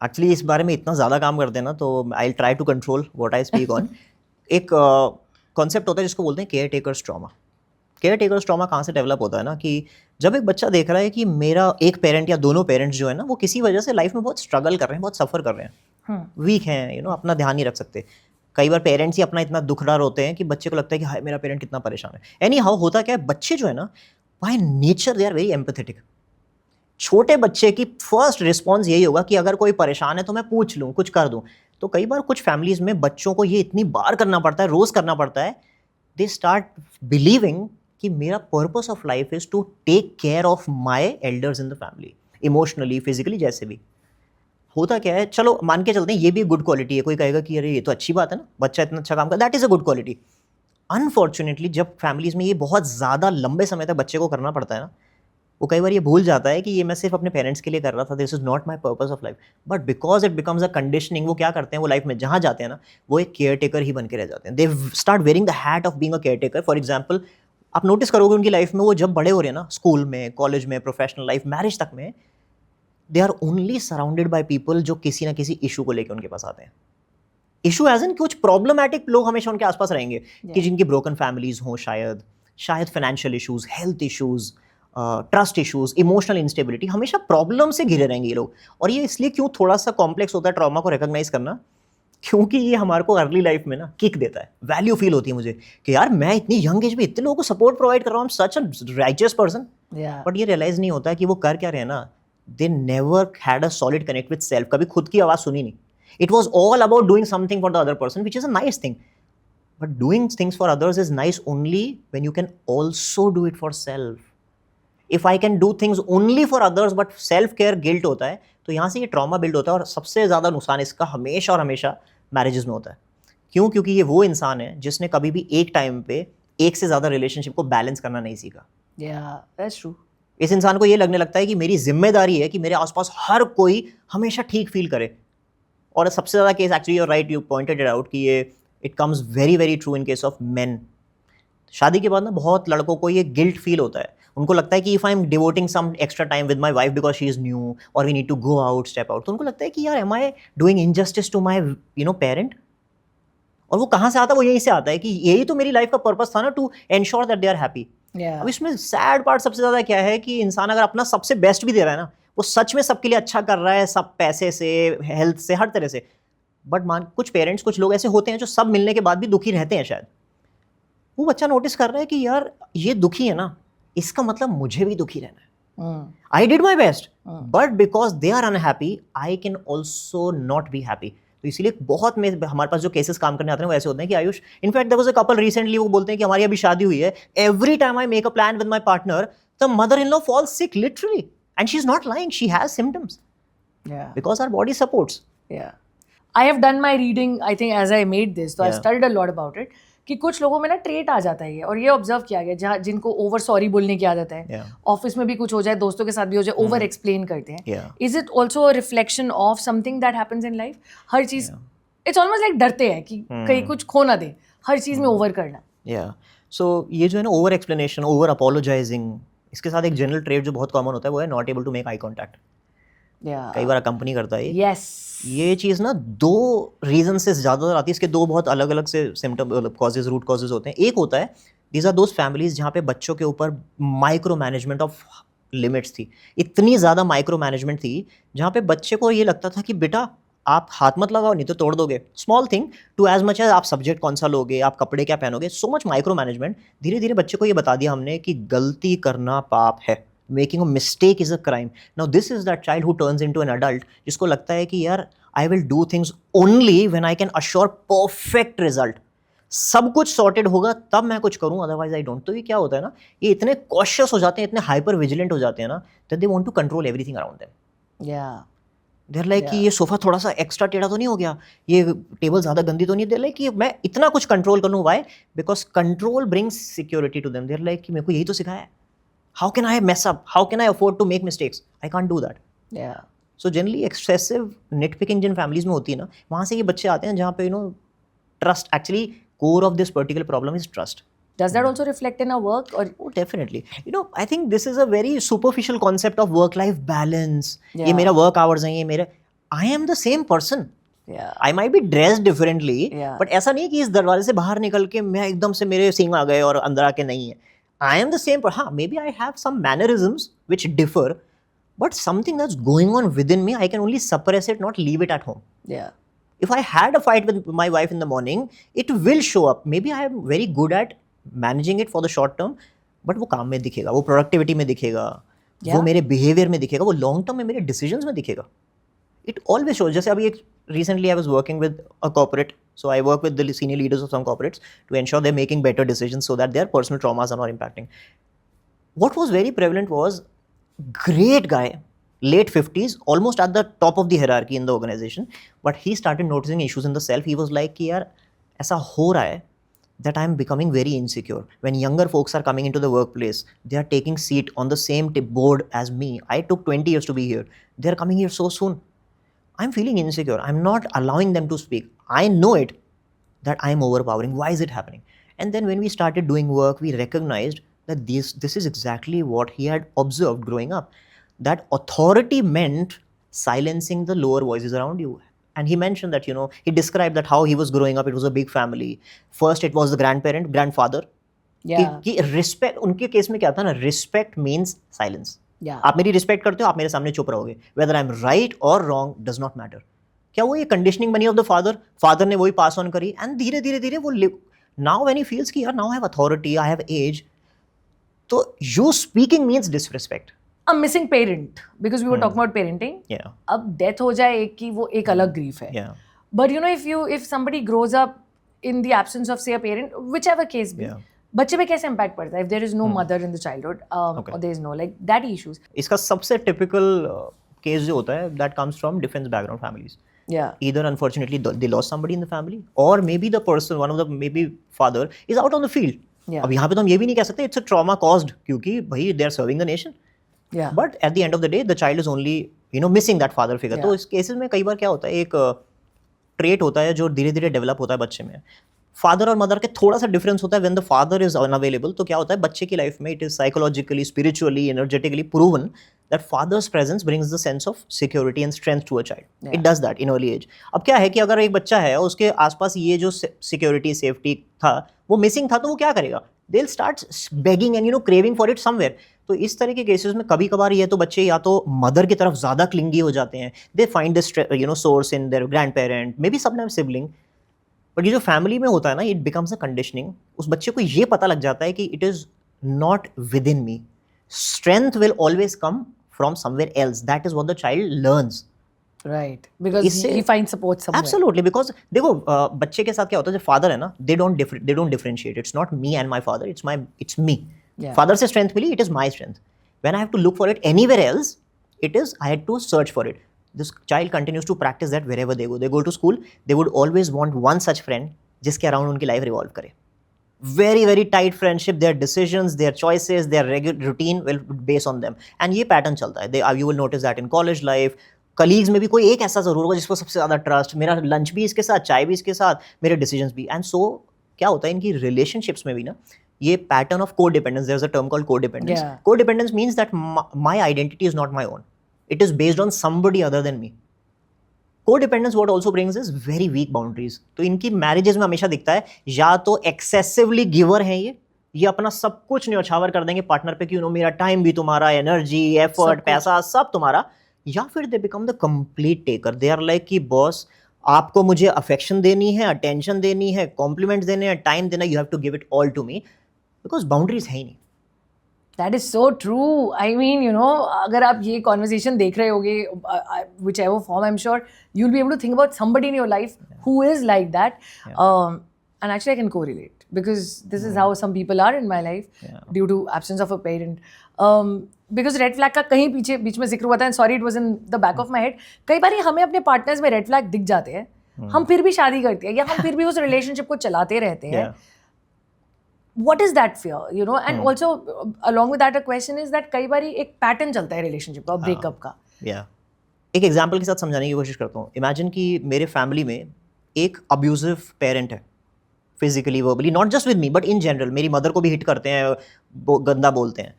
Actually इस बारे में इतना ज़्यादा काम करते हैं ना, तो I try to control what I speak on. एक कॉन्सेप्ट होता है जिसको बोलते हैं caretakers trauma. Caretakers trauma कहाँ से डेवलप होता है ना, कि जब एक बच्चा देख रहा है कि मेरा एक पेरेंट या दोनों पेरेंट्स जो है ना वो किसी वजह से लाइफ में बहुत स्ट्रगल कर रहे हैं, बहुत सफ़र कर रहे हैं, वीक हैं, अपना ध्यान नहीं रख सकते. कई बार पेरेंट्स ही अपना इतना दुखड़ा होते हैं कि बच्चे को लगता है कि हाय मेरा पेरेंट कितना परेशान है. एनी हाउ होता क्या है, बच्चे जो है ना by nature they are very empathetic. छोटे बच्चे की फर्स्ट रिस्पॉन्स यही होगा कि अगर कोई परेशान है तो मैं पूछ लूँ, कुछ कर दूँ. तो कई बार कुछ फैमिलीज में बच्चों को ये इतनी बार करना पड़ता है, रोज़ करना पड़ता है, दे स्टार्ट बिलीविंग कि मेरा purpose of life is to take care of my elders in the family, emotionally, physically, जैसे भी. होता क्या है, चलो मान के चलते हैं ये भी गुड क्वालिटी है. कोई कहेगा कि अरे ये तो अच्छी बात है ना, बच्चा इतना अच्छा काम कर, that is a good quality. Unfortunately जब फैमिलीज़ में ये बहुत ज़्यादा लंबे समय तक बच्चे को करना पड़ता है ना, वो कई बार ये भूल जाता है कि ये मैं सिर्फ अपने पेरेंट्स के लिए कर रहा था, this is not my purpose of life. But because it becomes a conditioning, वो क्या करते हैं, वो लाइफ में जहाँ जाते हैं ना वो एक केयर टेकर ही बन के रह जाते हैं. They start wearing the hat off being a care taker. For example, आप नोटिस करोगे उनकी लाइफ में वो जब बड़े हो रहे हैं ना, स्कूल में, कॉलेज में, प्रोफेशनल लाइफ, मैरिज तक में, they are only surrounded by people जो किसी ना किसी इशू को लेकर उनके पास आते हैं. इशू एज इन कुछ प्रॉब्लमैटिक लोग हमेशा उनके आसपास रहेंगे, कि जिनकी ब्रोकन फैमिलीज हों, शायद financial issues, health issues, trust issues, emotional instability, हमेशा प्रॉब्लम से घिरे रहेंगे ये लोग. और ये इसलिए क्यों थोड़ा सा कॉम्प्लेक्स होता है ट्रॉमा को रिकॉग्नाइज करना, क्योंकि ये हमारे को अर्ली लाइफ में ना किक देता है, वैल्यू फील होती है मुझे कि यार मैं इतनी यंग एज में इतने लोगों को सपोर्ट प्रोवाइड कर रहा हूँ, सच अ राइचियस पर्सन. बट ये रियलाइज नहीं होता है कि वो कर क्या रहे हैं ना, they never had a solid connect with self. कभी खुद की आवाज़ सुनी नहीं. It was all about doing something for the other person, which is a nice thing. But doing things for others is nice only when you can also do it for self. If I can do things only for others but self-care guilt होता है, तो यहाँ से ये trauma build होता है. और सबसे ज़्यादा नुकसान इसका हमेशा और हमेशा मैरिजेस में होता है. क्यों? क्योंकि ये वो इंसान है जिसने कभी भी एक टाइम पे एक से ज़्यादा रिलेशनशिप को बैलेंस करना नहीं सीखा. Yeah, that's true. इस इंसान को ये लगने लगता है कि मेरी जिम्मेदारी है कि मेरे आसपास हर कोई हमेशा ठीक फील करे. और सबसे ज़्यादा case, actually you right, you pointed it out, कि ये it comes very very true in case of main. शादी के बाद ना बहुत लड़कों को ये गिल्ट फील होता है. उनको लगता है कि if I am devoting some extra time with my wife because she is new और we need to go out, step out, तो उनको लगता है कि यार am I doing injustice to my parent. और वो कहाँ से आता है? वो यहीं से आता है कि यही तो मेरी लाइफ का पर्पस था ना, to ensure that they are happy. अब इसमें सैड पार्ट सबसे ज़्यादा क्या है कि इंसान अगर अपना सबसे बेस्ट भी दे रहा है ना, वो सच में सबके लिए अच्छा कर रहा है, सब पैसे से, हेल्थ से, हर तरह से. बट कुछ पेरेंट्स, कुछ लोग ऐसे होते हैं जो सब मिलने के बाद भी दुखी रहते हैं. शायद वो बच्चा नोटिस कर रहा है कि यार ये दुखी है ना, इसका मतलब मुझे भी दुखी रहना है. I did my best, but because they are unhappy I can also not be happy. तो इसीलिए बहुत में हमारे पास जो केसेस काम करने आते हैं वो ऐसे होते हैं कि Ayush, in fact there was a couple recently, वो बोलते हैं कि हमारी अभी शादी हुई है, every time I make a plan with my partner the mother in law falls sick literally, and she is not lying, she has symptoms because our body supports. I have done my reading, I think, as I made this, so I've studied a lot about it, कि कुछ लोगों में ना trait आ जाता है ये, और ये ऑब्जर्व किया गया, जहाँ जिनको ओवर सॉरी बोलने की आदत है, ऑफिस में भी कुछ हो जाए, दोस्तों के साथ भी हो जाए, ओवर एक्सप्लेन करते हैं. Is it also a reflection of something that happens in life? हर चीज, इट्स ऑलमोस्ट लाइक डरते हैं कि कहीं कुछ खो ना दे, हर चीज में ओवर करना. सो ये जो है ना ओवर एक्सप्लेनेशन, ओवर अपोलोजाइजिंग, इसके साथ एक जनरल ट्रेट जो बहुत कॉमन होता है वो है not able to make eye contact. कई बार कंपनी करता है Yes. ये चीज़ ना दो रीजन से ज़्यादातर आती है. इसके दो बहुत अलग अलग से सिम्टम, कॉजेज, रूट कॉजेज होते हैं. एक होता है दीज आर दोज फैमिलीज जहाँ पे बच्चों के ऊपर माइक्रो मैनेजमेंट ऑफ लिमिट्स थी. इतनी ज़्यादा माइक्रो मैनेजमेंट थी जहाँ पे बच्चे को ये लगता था कि बेटा आप हाथ मत लगाओ नहीं तो तोड़ दोगे, small thing to as much as आप सब्जेक्ट कौन सा लोगे, आप कपड़े क्या पहनोगे, सो मच माइक्रो मैनेजमेंट। धीरे धीरे बच्चे को ये बता दिया हमने कि गलती करना पाप है, making a mistake is a crime. Now this is that child who turns into an adult जिसको लगता है कि यार I will do things only when I can assure perfect result, सब कुछ सॉर्टेड होगा तब मैं कुछ करूं, अदरवाइज आई डोंट। तो ये क्या होता है ना, ये इतने कॉशियस हो जाते हैं, इतने हाइपर विजिलेंट हो जाते हैं ना, that they want to control everything around them. Yeah. They are like कि ये सोफा थोड़ा सा एक्स्ट्रा टेढ़ा तो नहीं हो गया, ये टेबल ज़्यादा गंदी तो नहीं, दे लाइक कि मैं इतना कुछ कंट्रोल कर लूँ, why? Because control brings security to them. They are like कि मेरे को यही तो सिखाया है, how can I mess up, how can I afford to make mistakes, I can't do that. Yeah. So generally excessive nit picking जिन families में होती है ना, वहाँ से ये बच्चे आते हैं जहाँ पे trust, actually core of this particular problem is trust. Does that also reflect in our work? Or Oh, definitely. I think this is a very superficial concept of work-life balance. ये Yeah. मेरा work hours हैं, ये मेरा, I am the same person. yeah. I might be dressed differently, Yeah. but ऐसा नहीं है कि इस दरवाजे से बाहर निकल के मैं एकदम से मेरे सींग आ गए और अंदर आके नहीं है। I am the same person. हाँ, maybe I have some mannerisms which differ, but something that's going on within me, I can only suppress it, not leave it at home. Yeah. If I had a fight with my wife in the morning, it will show up. Maybe I am very good at managing it for the short term, but वो काम में दिखेगा, वो productivity में दिखेगा, वो मेरे behaviour में दिखेगा, वो लॉन्ग टर्म में मेरे डिसीजंस में दिखेगा। It always shows. जैसे अभी एक recently I was working with a corporate, so I work with the senior leaders of some corporates to ensure they're making better decisions so that their personal traumas are not impacting. What was very prevalent was great guy, late 50s, almost at the top of the hierarchy in the organization, but he started noticing issues in the self. He was like कि यार ऐसा हो रहा है that I'm becoming very insecure. When younger folks are coming into the workplace, they are taking seat on the same board as me. I took 20 years to be here. They are coming here so soon. I'm feeling insecure. I'm not allowing them to speak. I know it that I'm overpowering. Why is it happening? And then when we started doing work, we recognized that this is exactly what he had observed growing up. That authority meant silencing the lower voices around you. And he mentioned that, he described that how he was growing up, it was a big family. First, it was the grandfather. Yeah. कि respect, उनके case में क्या था ना, respect means silence. Yeah. आप मेरी respect करते हो, आप मेरे सामने चुप रहोगे, वेदर आई एम राइट और रॉन्ग डज नॉट मैटर। क्या वो ये कंडीशनिंग बनी ऑफ द फादर ने वही पास ऑन करी, एंड धीरे धीरे धीरे वो नाउ व्हेन ही फील्स कि यार now I have authority, I have age, तो you speaking means disrespect. A missing parent, because we were talking about parenting. Yeah. अब डेथ हो जाए एक की, वो एक अलग ग्रीफ है. Yeah. But if somebody grows up in the absence of, say, a parent, whichever case be, Yeah. बच्चे पे कैसे impact पड़ता है if there is no mother in the childhood, Okay. or there is no like that issues. इसका सबसे typical case जो होता है that comes from defence background families. Yeah. Either unfortunately they lost somebody in the family, or maybe the person, one of the maybe father is out on the field. Yeah. अब यहाँ पे तो हम ये भी नहीं कह सकते इट्स अ ट्रॉमा कॉज्ड, क्योंकि भाई they are serving the nation. Yeah. But at the end of the day the child is only missing that father figure. तो Yeah. इस केसेस में कई बार क्या होता है, एक ट्रेट होता है जो धीरे धीरे डेवलप होता है बच्चे में। फादर और मदर के थोड़ा सा डिफरेंस होता है। When the father is unavailable, तो क्या होता है बच्चे की लाइफ में, it is psychologically, spiritually, energetically proven that father's presence brings the sense of security and strength to a child. It does that in early age. अब क्या है कि अगर एक बच्चा है और उसके आसपास ये जो सिक्योरिटी सेफ्टी था वो मिसिंग था, तो वो क्या करेगा, they will start begging and craving for it somewhere. तो इस तरह के केसेस में कभी कभार ये तो बच्चे या तो मदर की तरफ ज़्यादा क्लिंगी हो जाते हैं, they find the source in their grand parent, may be sometimes sibling. But ये जो फैमिली में होता है ना, इट बिकम्स अ कंडीशनिंग। उस बच्चे को ये पता लग जाता है कि it is not with in me, strength will always come from somewhere else. That is what the child learns. Right. Because he finds support somewhere. Absolutely, because देखो बच्चे के साथ क्या होता है, जो फादर है ना, they don't differentiate. It's not me and my father. It's me. Yeah. Father से strength milli, it is my strength. When I have to look for it anywhere else, it is I had to search for it. This child continues to practice that wherever they go. They go to school, they would always want one such friend जिसके around उनकी life revolve करे. Very very tight friendship. Their decisions, their choices, their regular routine will base on them. And ये pattern चलता है. You will notice that in college life. Colleagues में भी कोई एक ऐसा ज़रूर होगा जिसको सबसे ज़्यादा ट्रस्ट, मेरा लंच भी इसके साथ, चाय भी इसके साथ, मेरे डिसीजंस भी। एंड सो क्या होता है इनकी रिलेशनशिप्स में भी ना, ये pattern of codependence, there is a term called codependence. Codependence means that my identity is not my own, it is based on somebody other than me. Codependence what also brings is very weak boundaries. तो इनकी marriages में हमेशा दिखता है, या तो excessively giver है ये अपना सब कुछ न्यौछावर कर देंगे पार्टनर पे कि मेरा टाइम भी तुम्हारा, एनर्जी, एफर्ट, पैसा सब तुम्हारा, या फिर they become the complete taker. They are like कि बॉस आपको मुझे अफेक्शन देनी है, अटेंशन देनी है, कॉम्प्लीमेंट्स देने हैं, टाइम देना, you have to give it all to me, because boundaries है ही नहीं. That is so true. I mean, you know, अगर आप ये conversation देख रहे होगे, whichever form, I'm sure you'll be able to think about somebody in your life who is like that. And actually, I can correlate because this is how some people are in my life due to absence of a parent. Because red flag का कहीं पीछे बीच में जिक्र हुआ था, and sorry it was in the back of my head. कई बार हमें अपने partners में red flag दिख जाते हैं, हम फिर भी शादी करते हैं या हम फिर भी उस relationship को चलाते रहते हैं. What is that fear, you know? And also along with that a question is that कई बारी एक पैटर्न चलता है रिलेशनशिप का, ब्रेकअप का. एक एग्जांपल के साथ समझाने की कोशिश करता हूँ. इमेजिन कि मेरे फैमिली में एक अब्यूजिव पेरेंट है, physically, verbally, not just with me but in general. मेरी मदर को भी हिट करते हैं, गंदा बोलते हैं.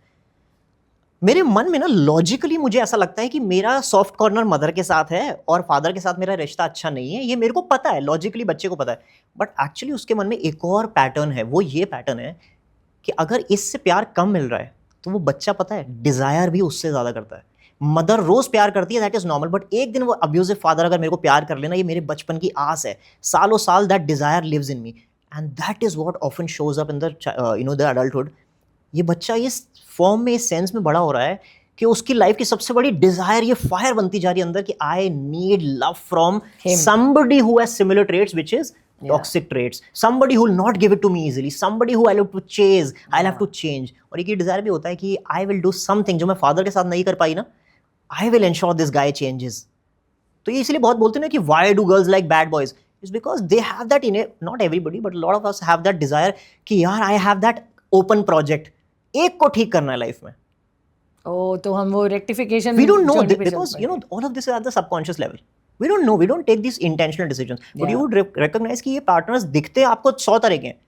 मेरे मन में ना लॉजिकली मुझे ऐसा लगता है कि मेरा सॉफ्ट कॉर्नर मदर के साथ है और फादर के साथ मेरा रिश्ता अच्छा नहीं है. ये मेरे को पता है, लॉजिकली बच्चे को पता है. बट एक्चुअली उसके मन में एक और पैटर्न है. वो ये पैटर्न है कि अगर इससे प्यार कम मिल रहा है तो वो बच्चा, पता है, डिजायर भी उससे ज्यादा करता है. मदर रोज प्यार करती है, दैट इज नॉर्मल, बट एक दिन वो अब्यूजिव फादर अगर मेरे को प्यार कर लेना, ये मेरे बचपन की आस है. सालों साल that desire lives in me and that is what often shows up in the the adulthood. ये बच्चा इस फॉर्म में, इस सेंस में बड़ा हो रहा है कि उसकी लाइफ की सबसे बड़ी डिजायर ये फायर बनती जा रही है अंदर कि I need love from somebody who has similar traits, which is toxic traits, somebody who will not give it to me easily, somebody who I'll have to chase, I'll have to change. और एक ये Dzire भी होता है कि I will do something जो मैं father के साथ नहीं कर पाई ना, I will ensure this guy changes. तो ये इसलिए बहुत बोलते हैं ना कि why do girls like bad boys? It's because they have that in it, not everybody but a lot of us have that desire कि यार I have that open project, एक को ठीक करना है लाइफ में. Oh, तो हम वो rectification We don't know journey पे because चल you know all of this is at the subconscious level. We don't know, we don't take these intentional decisions. But you would recognize कि ये partners दिखते हैं आपको 100 तरह के हैं.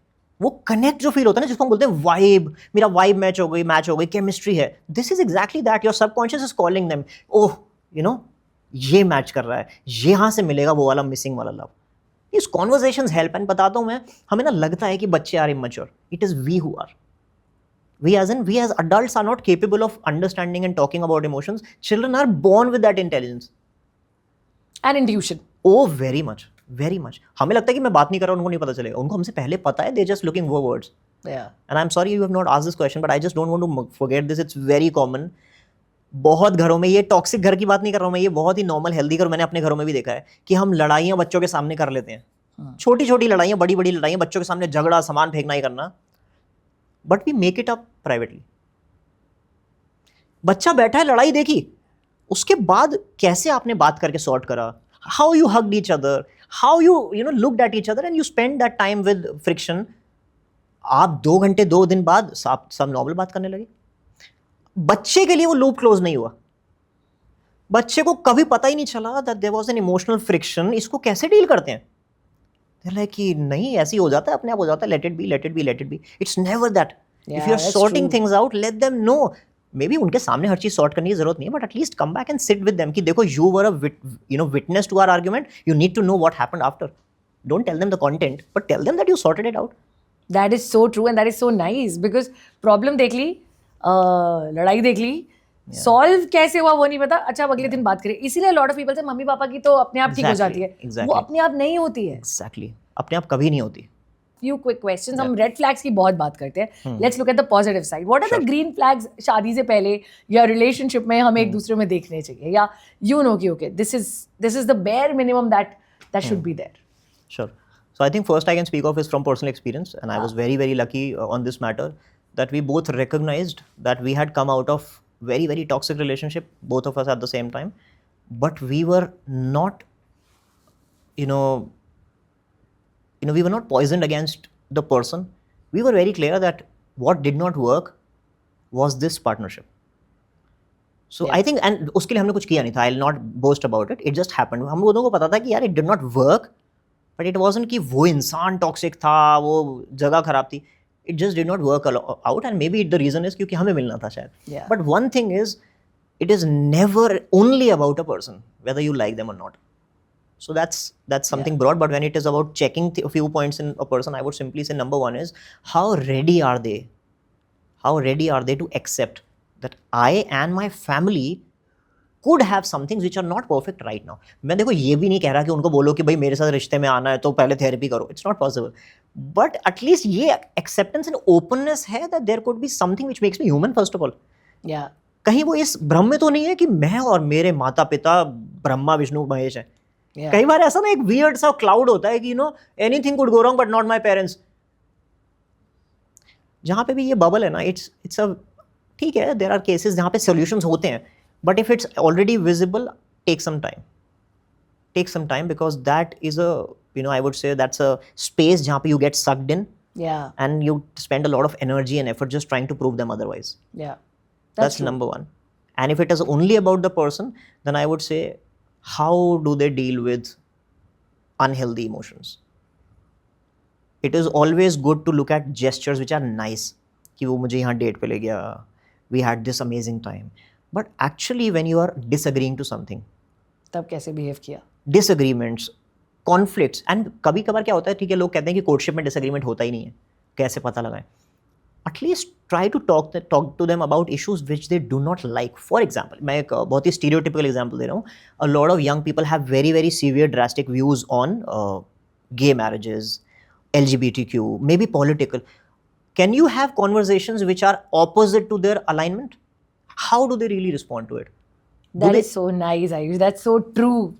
वो कनेक्ट जो फील होता है ना, जिसको हम बोलते हैं वाइब, मेरा वाइब मैच हो गई, केमिस्ट्री है. This is exactly that. Your subconscious is calling them, oh you know ये मैच कर रहा है, यहाँ से मिलेगा वो वाला मिसिंग वाला लव. इस कॉन्वर्सेशंस हेल्प. एंड बताता हूँ मैं, हमें ना लगता है कि बच्चे are immature. It is we who are. We as adults are not capable of understanding and talking about emotions. Children are born with that intelligence. And intuition. Oh, very much, very much. हमें लगता है कि मैं बात नहीं कर रहा हूँ, उनको नहीं पता चलेगा. उनको हमसे पहले पता है. They're just looking for words. Yeah. And I'm sorry you have not asked this question, but I just don't want to forget this. It's very common. बहुत घरों में, ये टॉक्सिक घर की बात नहीं कर रहा हूँ मैं, ये बहुत ही नॉर्मल हेल्दी घर मैंने अपने घरों में भी देखा है कि हम लड़ाइयाँ बच्चों के सामने कर लेते हैं. छोटी छोटी लड़ाइयाँ, बड़ी बड़ी लड़ाइयाँ, बच्चों के सामने झगड़ा, सामान फेंकना ही करना. But we make it up privately. बच्चा बैठा है, लड़ाई देखी, उसके बाद कैसे आपने बात करके सॉर्ट करा, how you hugged each other, how you know looked at each other and you spend that time with friction. आप 2 घंटे 2 दिन बाद सब नॉर्मल बात करने लगे. बच्चे के लिए वो लूप क्लोज नहीं हुआ. बच्चे को कभी पता ही नहीं चला that there was an emotional friction. इसको कैसे डील करते हैं? लाइक कि नहीं, ऐसे ही हो जाता है, अपने आप हो जाता है, let it be, let it be, let it be. It's never that. If you are sorting things out, let them know. Maybe उनके सामने हर चीज सॉर्ट करने की जरूरत नहीं है, but at least come back and sit with them कि देखो, you were a witness to our argument, you need to know what happened after. Don't tell them the content, but tell them that you sorted it out. That is so true and that is so nice because problem देख ली, लड़ाई देख ली, solve कैसे हुआ वो नहीं पता. अच्छा, अब अगले दिन बात करें. इसीलिए लॉट ऑफ पीपल से मम्मी पापा की तो अपने आप ठीक हो जाती है. वो अपने आप नहीं होती है. एग्जैक्टली, अपने आप कभी नहीं होती. Few quick questions. हम रेड फ्लैग्स की बहुत बात करते हैं. Let's look at the positive side. What are the green flags शादी से पहले या रिलेशनशिप में हमें एक दूसरे में देखने चाहिए, या यू नो कि okay this is the bare minimum that should be there? Sure. So I think first I can speak of is from personal experience, and I was very, very lucky on this matter that we both recognized that we had come out of very, very toxic relationship, both of us at the same time, but we were not, we were not poisoned against the person. We were very clear that what did not work was this partnership. So I think, and उसके लिए हमने कुछ किया नहीं था. I'll not boast about it. It just happened. हम दोनों को पता था कि यार it did not work. But it wasn't कि वो इंसान टॉक्सिक था, वो जगह खराब थी. It just did not work out and maybe the reason is क्योंकि हमें मिलना था शायद. But one thing is, it is never only about a person whether you like them और not. So that's something broad, but when it is about checking a few points in a person, I would simply say number one is how ready are they? How ready are they to accept that I and my family could have some things which are not perfect right now. मैं देखो ये भी नहीं कह रहा कि उनको बोलो कि भाई मेरे साथ रिश्ते में आना है तो पहले थेरेपी करो, it's not possible. But at least ये acceptance and openness है that there could be something which makes me human first of all. Yeah. कहीं वो इस भ्रम में तो नहीं है कि मैं और मेरे माता पिता ब्रह्मा विष्णु महेश हैं. Yeah. कई बार ऐसा ना एक weird सा क्लाउड होता है कि anything could go wrong but not my parents. जहाँ पे भी ये बबल है ना, it's a ठीक है, there are cases जहाँ पे solutions होते हैं, but if it's already visible, take some time because that is a I would say that's a space जहाँ पे you get sucked in Yeah. and you spend a lot of energy and effort just trying to prove them otherwise. Yeah. That's true. number one. And if it is only about the person, then I would say, how do they deal with unhealthy emotions? It is always good to look at gestures which are nice. कि वो मुझे यहाँ date पे ले गया, we had this amazing time. But actually when you are disagreeing to something, तब कैसे behave किया? disagreements, conflicts, and कभी कभार क्या होता है, ठीक है, लोग कहते हैं कि कोर्टशिप में डिसएग्रीमेंट होता ही नहीं है, कैसे पता लगाएं? At least try to talk to them about issues which they do not like. For example, मैं एक बहुत ही stereotypical example दे रहा हूँ. A lot of young people have very very severe drastic views on gay marriages, LGBTQ, maybe political. Can you have conversations which are opposite to their alignment? How do they really respond to it? That is so nice, Ayush. That's so true.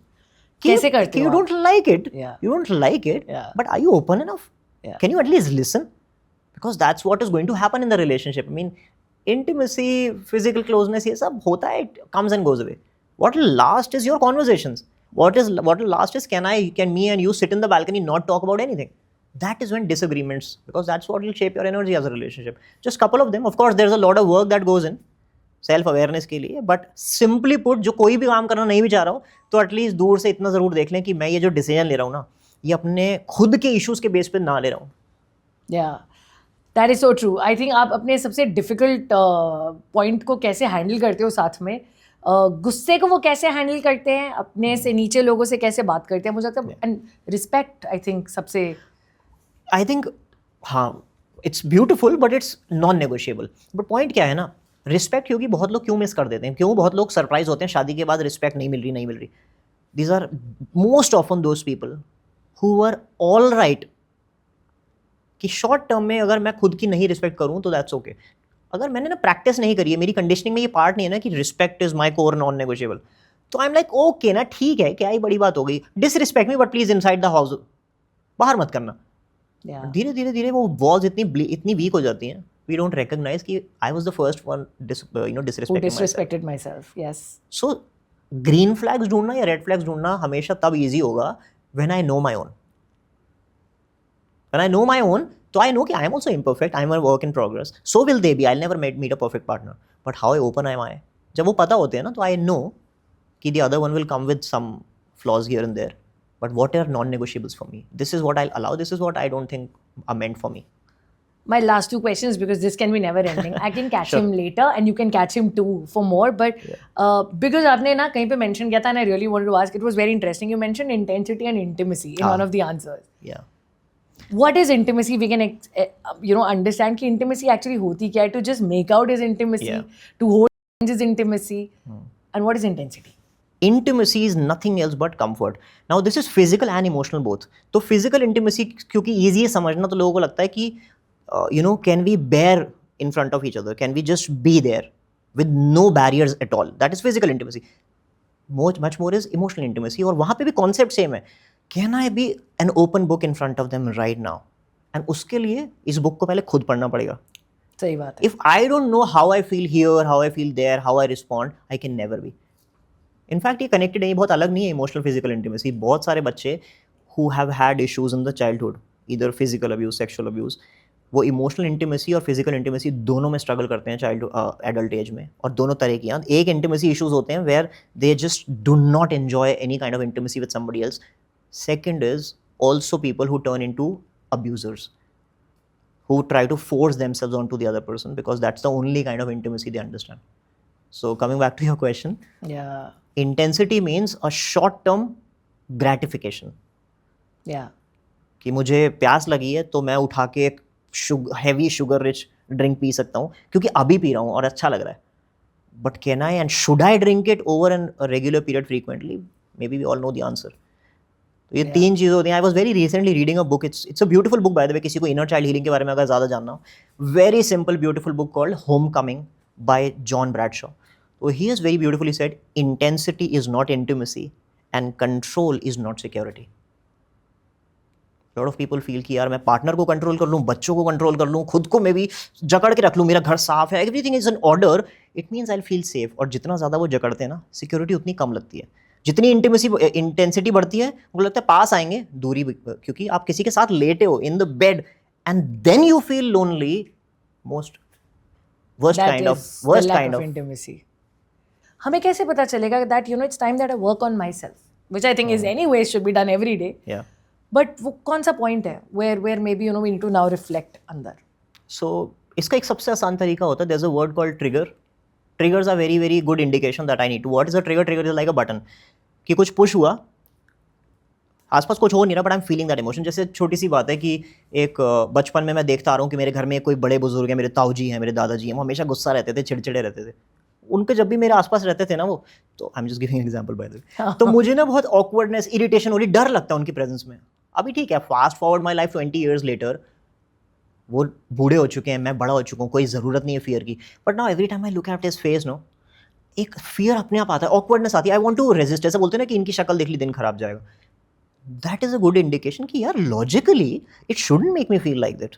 कैसे करते हो You आप? don't like it. Yeah. You don't like it. Yeah. But are you open enough? Yeah. Can you at least listen? Because that's what is going to happen in the relationship. I mean, intimacy, physical closeness, ये सब होता है. It comes and goes away. What will last is your conversations. What will last is can me and you sit in the balcony not talk about anything. That is when disagreements, because that's what will shape your energy as a relationship. Just couple of them. Of course, there's a lot of work that goes in self awareness के लिए. But simply put, जो कोई भी काम करना नहीं भी चाह रहा हो, तो एटलीस्ट दूर से इतना जरूर देख लें कि मैं ये जो डिसीजन ले रहा हूँ ना, ये अपने खुद के इश्यूज के बेस पे ना ले रहा हूँ. Yeah. That is so true. I think आप अपने सबसे डिफिकल्ट पॉइंट को कैसे हैंडल करते हो साथ में, गुस्से को वो कैसे हैंडल करते हैं, अपने से नीचे लोगों से कैसे बात करते हैं, मुझे लगता है एंड रिस्पेक्ट आई थिंक सबसे आई थिंक हाँ, it's beautiful but it's non negotiable. But point क्या है ना, रिस्पेक्ट क्योंकि बहुत लोग क्यों मिस कर देते हैं, क्यों बहुत लोग सरप्राइज होते हैं शादी के बाद रिस्पेक्ट नहीं मिल रही. These are most often those people who are all right कि शॉर्ट टर्म में अगर मैं खुद की नहीं रिस्पेक्ट करूँ तो दैट्स ओके. अगर मैंने ना प्रैक्टिस नहीं करी है, मेरी कंडीशनिंग में ये पार्ट नहीं है ना कि respect is my core non negotiable, तो आई एम लाइक ओके ना, ठीक है, क्या ही बड़ी बात हो गई, disrespect me but please inside the house, बाहर मत करना. धीरे धीरे वो वॉल्स इतनी वीक हो जाती हैं, वी डोंट रिकॉग्नाइज कि I was the first one disrespected myself. Yes. So green flags ढूंढना या रेड फ्लैग्स ढूंढना हमेशा तब इजी होगा when I know my own. When I know my own, so I know कि I am also imperfect, I am a work in progress. So will they be. I'll never meet a perfect partner. But how open am I? जब वो पता होते हैं ना, तो I know कि the other one will come with some flaws here and there. But what are non-negotiables for me? This is what I'll allow. This is what I don't think are meant for me. My last two questions, because this can be never ending. I can catch Sure. him later and you can catch him too for more. But because आपने ना कहीं पे mention किया था and I really wanted to ask, it was very interesting. You mentioned intensity and intimacy in one of the answers. Yeah. What is intimacy? We can understand कि intimacy actually होती क्या है. To just make out is intimacy. Yeah. To hold hands is intimacy. And what is intensity? Intimacy is nothing else but comfort. Now this is physical and emotional both. तो physical intimacy क्योंकि easy है समझना, तो लोगों को लगता है कि can we bear in front of each other? Can we just be there with no barriers at all? That is physical intimacy. Much more is emotional intimacy. और वहाँ पे भी concept same है. Can I be an open book in front of them right now? And उसके लिए इस book को पहले खुद पढ़ना पड़ेगा. सही बात है. If I don't know how I feel here, how I feel there, how I respond, I can never be. In fact, ये connected है, ये बहुत अलग नहीं है emotional physical intimacy. बहुत सारे बच्चे who have had issues in the childhood, either physical abuse, sexual abuse, वो emotional intimacy और physical intimacy दोनों में struggle करते हैं adult age में, और दोनों तरह की हैं. एक intimacy issues होते हैं where they just do not enjoy any kind of intimacy with somebody else. Second is also people who turn into abusers, who try to force themselves onto the other person because that's the only kind of intimacy they understand. So coming back to your question, Yeah. intensity means a short-term gratification. Yeah. कि मुझे प्यास लगी है तो मैं उठा के एक heavy sugar rich drink P सकता हूँ क्योंकि अभी पी रहा हूँ और अच्छा लग रहा है. But can I and should I drink it over a regular period frequently? Maybe we all know the answer. तो ये तीन चीज़ें होती हैं. I was very recently reading a book. It's a beautiful book by the way. किसी को inner child healing के बारे में अगर ज़्यादा जानना हो, very simple beautiful book called homecoming by John Bradshaw. तो he has very beautifully said, intensity is not intimacy and control is not security. Lot of people feel कि यार मैं पार्टनर को कंट्रोल कर लूँ, बच्चों को कंट्रोल कर लूँ, खुद को मैं भी जकड़ के रख लूँ, मेरा घर साफ है, everything is an order, it means I feel safe. और जितना ज़्यादा वो जकड़ते हैं ना, सिक्योरिटी उतनी कम लगती है. जितनी इंटेंसिटी बढ़ती है, उनको लगता है पास आएंगे, दूरी, क्योंकि आप किसी के साथ लेटे हो in the bed and then you feel lonely. Most worst kind of intimacy. हमें कैसे पता चलेगा that it's time that I work on my self, which I think is anyway should be done every day. But वो कौन सा point है where maybe we need to now reflect अंदर? So इसका एक सबसे आसान तरीका होता है. There is a word called trigger. Triggers are very very good indication that I need to. What is a trigger? Trigger is like a button कि कुछ पुश हुआ, आसपास कुछ हो नहीं रहा, but I am feeling that emotion. जैसे छोटी सी बात है कि एक बचपन में मैं देखता आ रहा हूँ कि मेरे घर में कोई बड़े बुजुर्ग हैं, मेरे ताऊजी हैं, मेरे दादाजी हैं, वो हमेशा गुस्सा रहते थे, चिड़चिड़े रहते थे. उनके जब भी मेरे आसपास रहते थे ना वो, तो आई am just giving example by the way, तो मुझे ना बहुत ऑकवर्डनेस, इरिटेशन हो रही, डर लगता है उनकी प्रेजेंस में. अभी ठीक है, fast forward my life 20 years later, वो बूढ़े हो चुके हैं, मैं बड़ा हो चुका हूँ, कोई ज़रूरत नहीं है फियर की. But now every time I look at his face, no, एक फियर अपने आप आता है, ऑकवर्डनेस आती है, आई वांट टू रेजिस्ट. ऐसा बोलते हैं ना कि इनकी शक्ल देख ली दिन खराब जाएगा. That is a good indication कि यार logically it shouldn't make me feel like that.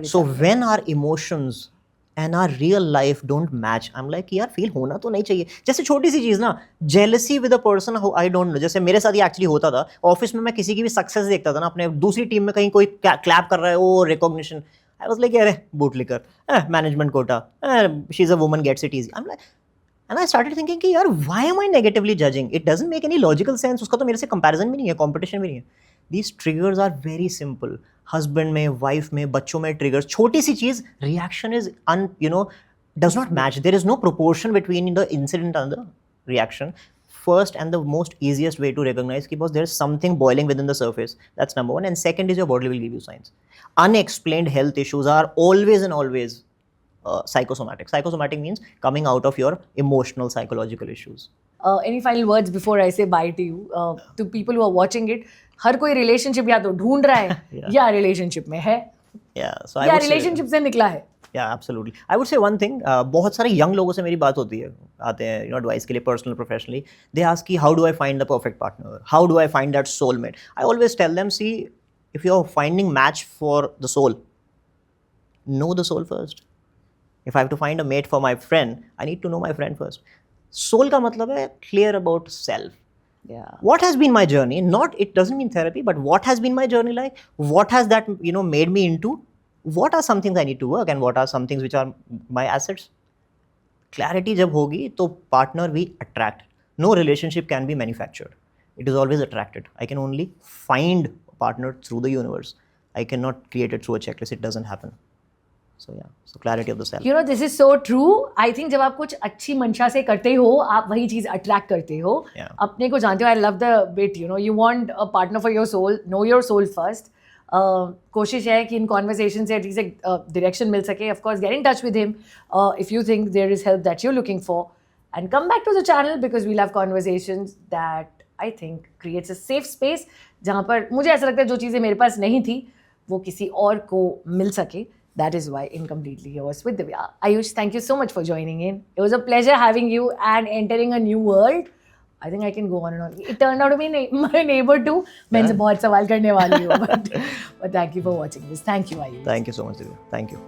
So when our emotions and our real life don't match, I am like यार फील होना तो नहीं चाहिए. जैसे छोटी सी चीज़ ना, jealousy with a person I don't know. जैसे मेरे साथ ये एक्चुअली होता था ऑफिस में. मैं किसी की भी सक्सेस देखता था ना, अपने दूसरी टीम में कहीं कोई क्लैप कर रहा है, वो रिकॉग्निशन, आई वाज लाइक अरे boot licker, management quota, she is a woman gets it easy. I am like, and I started thinking कि यार why am I negatively judging, it doesn't make any logical sense. उसका तो मेरे से comparison भी नहीं है, कंपटीशन भी नहीं है. These triggers are very simple. Husband में, वाइफ में, बच्चों में ट्रिगर्स, छोटी सी चीज़, reaction is does not match. There is no proportion between the incident and the reaction. First and the most easiest way to recognize because there is something boiling within the surface. That's number one. And second is your body will give you signs. Unexplained health issues are always and always psychosomatic. Psychosomatic means coming out of your emotional, psychological issues. Any final words before I say bye to you? To people who are watching it, हर कोई relationship या तो ढूंढ रहा है या relationship में है, या relationship से निकला है. Yeah, absolutely. I would say one thing. बहुत सारे young लोगों से मेरी बात होती है, आते हैं advice के लिए, personal, professionally. They ask कि how do I find the perfect partner? How do I find that soulmate? I always tell them, see, if you're finding match for the soul, know the soul first. If I have to find a mate for my friend, I need to know my friend first. Soul का मतलब है clear about self. Yeah. What has been my journey? Not, it doesn't mean therapy, but what has been my journey like? What has that made me into? What are some things I need to work and what are some things which are my assets? Clarity जब होगी तो partner we attract. No relationship can be manufactured. It is always attracted. I can only find a partner through the universe. I cannot create it through a checklist. It doesn't happen. So yeah, so clarity of the self. This is so true. I think जब आप कुछ अच्छी मंशा से करते हो, आप वही चीज़ attract करते हो. Yeah. अपने को जानते हो. I love the bit. You want a partner for your soul. Know your soul first. कोशिश है कि इन कॉन्वर्सेशन से एटलीस्ट एक डायरेक्शन मिल सके. Of course get in touch with him if you think there is help that you looking for, and come back to the channel because we love conversations that I think creates a safe space जहाँ पर मुझे ऐसा लगता है जो चीज़ें मेरे पास नहीं थी वो किसी और को मिल सके. That is why Incompletely Yours with Divya. Ayush, thank you so much for joining in. It was a pleasure having you and entering a new world. I think I can go on and on. It turned out to be my neighbor too. मैं इनसे बहुत सवाल करने वाली हूँ. But thank you for watching this. Thank you, Ayush. Thank you so much, Divya. Thank you.